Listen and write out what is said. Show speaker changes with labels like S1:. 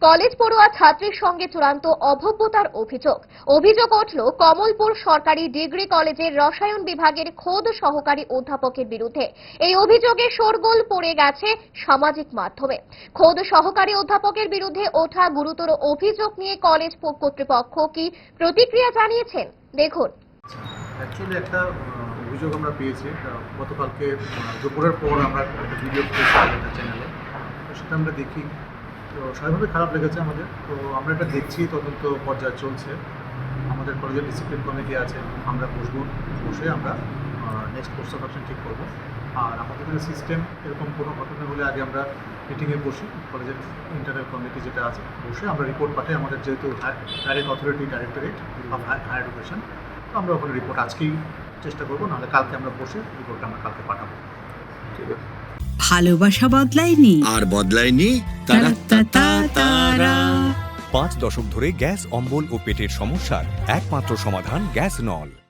S1: College পড়ুয়া ছাত্রীর সঙ্গে চূড়ান্ত অভব্যতার অভিযোগ উঠল কমলপুর সরকারি ডিগ্রি কলেজের রসায়ন বিভাগের খোদ সহকারী অধ্যাপকের বিরুদ্ধে। এই অভিযোগে শোরগোল পড়ে গেছে সামাজিক মাধ্যমে। খোদ সহকারী অধ্যাপকের বিরুদ্ধে ওঠা গুরুতর অভিযোগ নিয়ে কলেজ কর্তৃপক্ষ কি প্রতিক্রিয়া জানিয়েছেন, দেখুন।
S2: অ্যাকচুয়ালি একটা অভিযোগ আমরা পেয়েছি গতকালকে দুপুরের পর আমরা একটা ভিডিও পেয়েছিলাম একটা চ্যানেলে, তো সেটা আমরা দেখি। তো স্বাভাবিকভাবে খারাপ লেগেছে আমাদের। তো আমরা এটা দেখছি, তদন্ত পর্যায়ে চলছে। আমাদের কলেজের ডিসিপ্লিন কমিটি আছে, আমরা বসে আমরা নেক্সট কোর্স অফ অ্যাকশন ঠিক করবো। আর আমাদের এখানে সিস্টেম এরকম কোনো ঘটনা হলে আগে আমরা মিটিংয়ে বসি, কলেজের ইন্টারনাল কমিটি যেটা আছে বসে আমরা রিপোর্ট পাঠাই আমাদের যেহেতু direct authority directorate of higher education. তো আমরা ওখানে রিপোর্ট আজকেই চেষ্টা করবো, নাহলে কালকে আমরা বসে রিপোর্টটা আমরা কালকে পাঠাবো। ঠিক আছে।
S3: ভালোবাসা বদলায়নি,
S4: আর বদলায়নি
S3: তারা।
S5: 5 দশক ধরে গ্যাস অম্বল ও পেটের সমস্যার একমাত্র সমাধান গ্যাস নল।